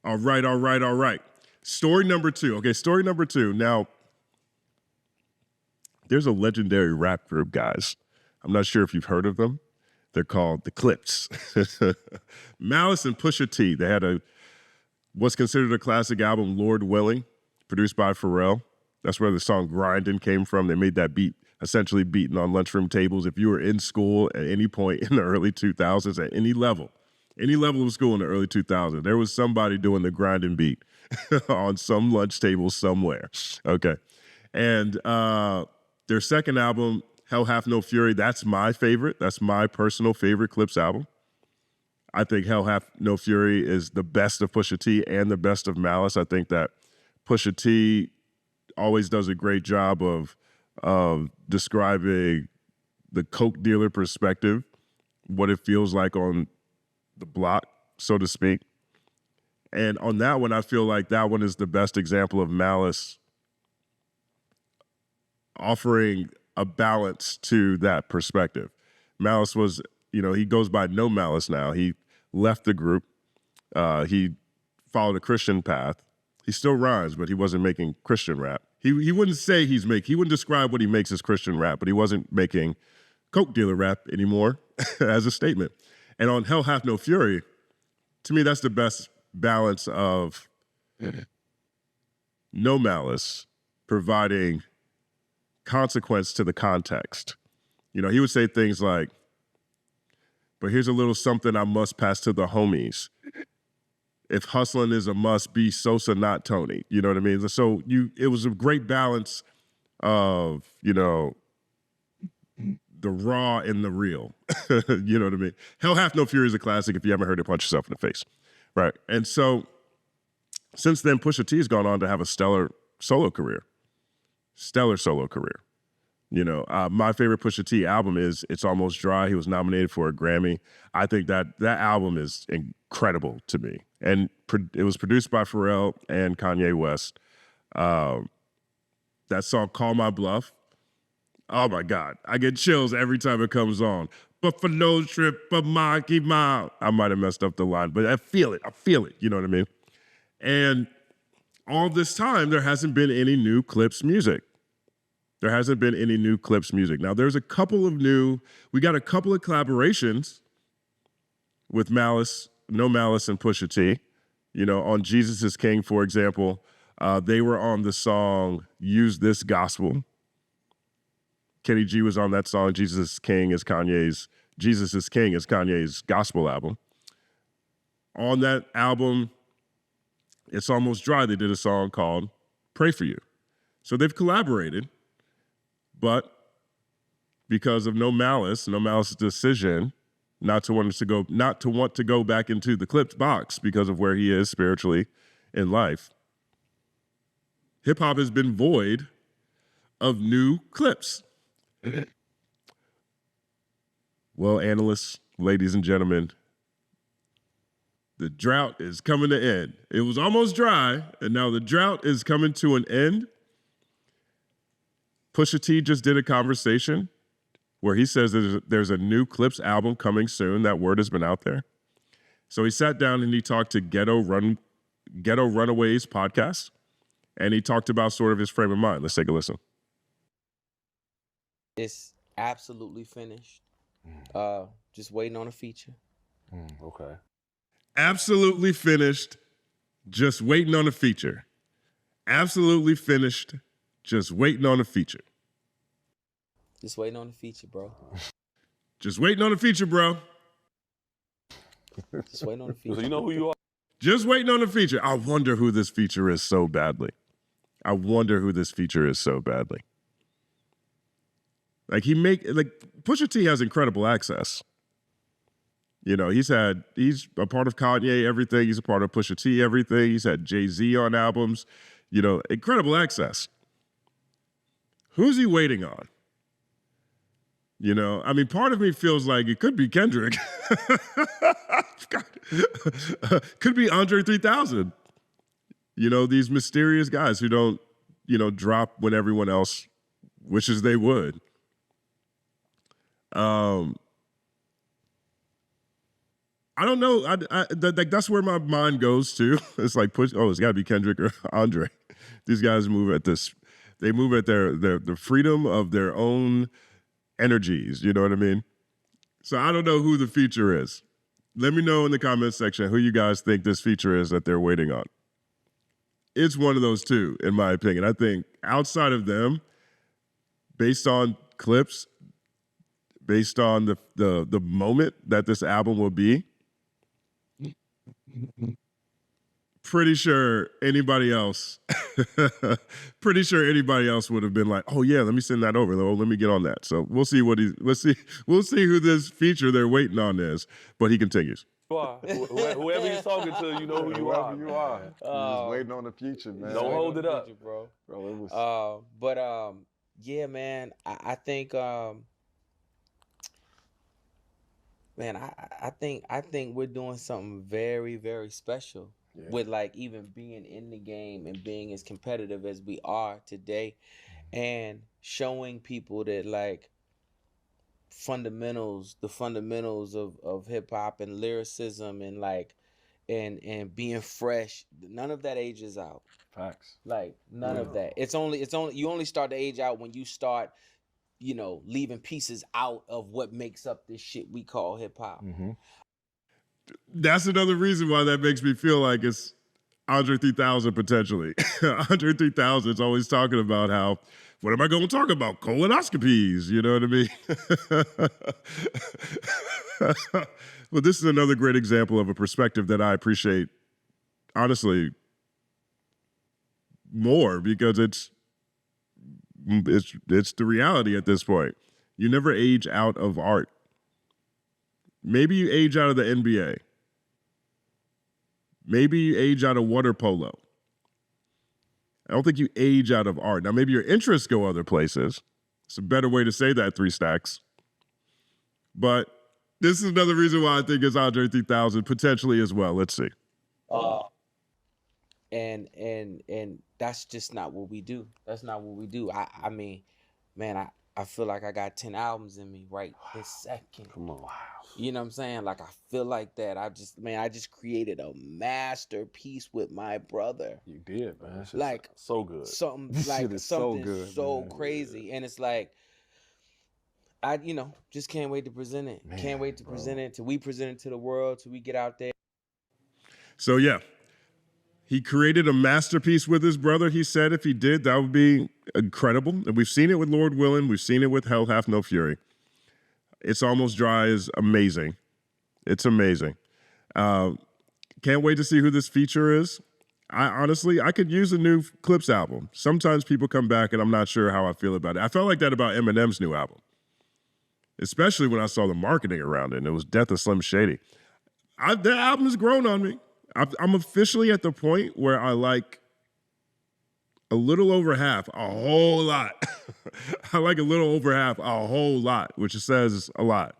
All right, all right, all right. Story number two. Okay, story number two. Now, there's a legendary rap group, guys. I'm not sure if you've heard of them. They're called the Clipse. Malice and Pusha T. They had what's considered a classic album, Lord Willing, produced by Pharrell. That's where the song Grindin' came from. They made that beat essentially beaten on lunchroom tables. If you were in school at any point in the early 2000s, at any level of school in the early 2000s, there was somebody doing the Grindin' beat on some lunch table somewhere. Okay. And their second album, Hell Hath No Fury, that's my favorite. That's my personal favorite Clipse album. I think Hell Hath No Fury is the best of Pusha T and the best of Malice. I think that Pusha T always does a great job of describing the coke dealer perspective, what it feels like on the block, so to speak. And on that one, I feel like that one is the best example of Malice offering a balance to that perspective. Malice was, he goes by No Malice now. He left the group. He followed a Christian path. He still rhymes, but he wasn't making Christian rap. He wouldn't say he wouldn't describe what he makes as Christian rap, but he wasn't making coke dealer rap anymore as a statement. And on Hell Hath No Fury, to me, that's the best balance of No Malice providing consequence to the context. He would say things like, but here's a little something I must pass to the homies. If hustling is a must, be Sosa, not Tony. You know what I mean? So it was a great balance of, the raw and the real. You know what I mean? Hell Hath No Fury is a classic. If you haven't heard it, punch yourself in the face. Right. And so since then, Pusha T has gone on to have a stellar solo career. My favorite Pusha T album is It's Almost Dry. He was nominated for a Grammy. I think that album is incredible to me. And it was produced by Pharrell and Kanye West. That song, Call My Bluff. Oh my God. I get chills every time it comes on. Buffalo Strip, Monkey Mile. I might have messed up the line, but I feel it. You know what I mean? And all this time, there hasn't been any new Clipse music. Now, there's a couple of we got a couple of collaborations with Malice, No Malice, and Pusha T. On Jesus is King, for example, they were on the song Use This Gospel. Kenny G was on that song. Jesus is King is Kanye's gospel album. On that album, It's Almost Dry, they did a song called Pray For You. So they've collaborated. But because of No Malice's decision not to want to go back into the Clipse box because of where he is spiritually in life, hip hop has been void of new Clipse. Well, analysts, ladies and gentlemen, the drought is coming to end. It was almost dry, and now the drought is coming to an end. Pusha T just did a conversation where he says there's a new Clipse album coming soon. That word has been out there. So he sat down and he talked to Ghetto Runaways podcast, and he talked about sort of his frame of mind. Let's take a listen. It's absolutely finished. Just waiting on a feature. Okay. Absolutely finished. Just waiting on a feature. Absolutely finished. Just waiting on a feature. Just waiting on the feature, bro. Just waiting on the feature, bro. Just waiting on the feature. So you know who you are? Just waiting on the feature. I wonder who this feature is so badly. Like Pusha T has incredible access. He's a part of Kanye everything. He's a part of Pusha T everything. He's had Jay-Z on albums. Incredible access. Who's he waiting on? Part of me feels like it could be Kendrick. Could be Andre 3000. These mysterious guys who don't, drop when everyone else wishes they would. I don't know. That's where my mind goes to. It's like it's got to be Kendrick or Andre. These guys move at this. They move at the freedom of their own energies. You know what I mean? So I don't know who the feature is. Let me know in the comments section who you guys think this feature is that they're waiting on. It's one of those two, in my opinion. I think outside of them, based on Clipse, based on the moment that this album will be, pretty sure anybody else would have been like, oh yeah, let me send that over. Oh, let me get on that. So we'll see we'll see who this feature they're waiting on is. But he continues. Whoever he's talking to, you know who you are. You are. You're waiting on the future, man. Don't hold it up, future, bro. Bro, it was. Yeah, man. I think, man, I think we're doing something very, very special with like even being in the game and being as competitive as we are today, and showing people that like the fundamentals of hip hop and lyricism and like and being fresh. None of that ages out. Facts. Like none of that. It's only you only start to age out when you start, leaving pieces out of what makes up this shit we call hip hop. Mm-hmm. That's another reason why that makes me feel like it's Andre 3000 potentially. Andre 3000 is always talking about how, what am I going to talk about? Colonoscopies, you know what I mean? Well, this is another great example of a perspective that I appreciate, honestly, more because it's the reality at this point. You never age out of art. Maybe you age out of the NBA. Maybe you age out of water polo. I don't think you age out of art. Now, maybe your interests go other places. It's a better way to say that, 3 Stacks. But this is another reason why I think it's Andre 3000 potentially as well. Let's see. And that's just not what we do. That's not what we do. I mean, man, I feel like I got 10 albums in me right this second. Come on. Wow. You know what I'm saying? Like, I feel like that. I just created a masterpiece with my brother. You did, man. Like, so good. Something like something so crazy. And it's like, I just can't wait to present it. Man, can't wait to present it till we present it to the world, till we get out there. So yeah, he created a masterpiece with his brother. He said if he did, that would be incredible. And we've seen it with Lord Willin'. We've seen it with Hell Hath No Fury. It's Almost Dry is amazing. It's amazing. Can't wait to see who this feature is. I could use a new Clipse album. Sometimes people come back and I'm not sure how I feel about it. I felt like that about Eminem's new album, especially when I saw the marketing around it and it was Death of Slim Shady. That album has grown on me. I'm officially at the point where I like a little over half, a whole lot. I like a little over half, a whole lot, which says a lot.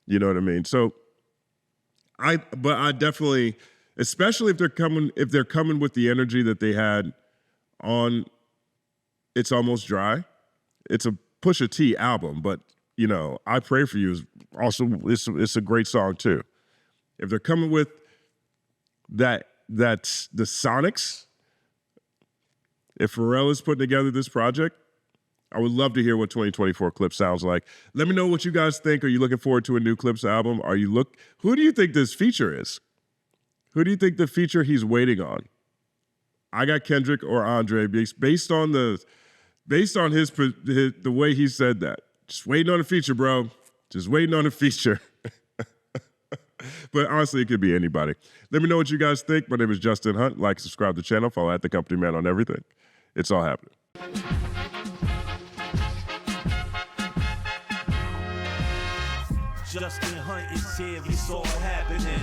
You know what I mean? So I definitely, especially if they're coming with the energy that they had on It's Almost Dry. It's a Pusha T album, but I Pray For You is also it's a great song too. If they're coming with that's the Sonics. If Pharrell is putting together this project, I would love to hear what 2024 Clipse sounds like. Let me know what you guys think. Are you looking forward to a new Clipse album? Who do you think this feature is? Who do you think the feature he's waiting on? I got Kendrick or Andre based on the way he said that. Just waiting on a feature, bro. Just waiting on a feature. But honestly, it could be anybody. Let me know what you guys think. My name is Justin Hunt. Like, subscribe to the channel. Follow at The Company Man on everything. It's all happening. Justin Hunt is here, it's all happening.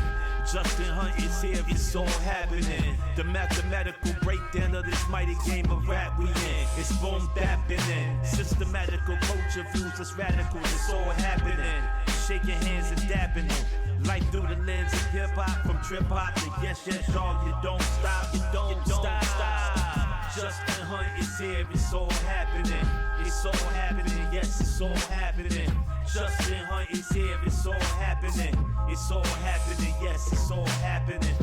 Justin Hunt is here, it's all happening. The mathematical breakdown of this mighty game of rap we in. It's boom bapping. Systematical culture views that's radical, it's all happening. Shaking hands and dapping them. Life through the lens of hip hop, from trip hop to yes, y'all, you don't stop, you don't stop. Justin Hunt is here, it's all happening. it's all happening. Yes, it's all happening. Justin Hunt is here, it's all happening. It's all happening, yes, it's all happening.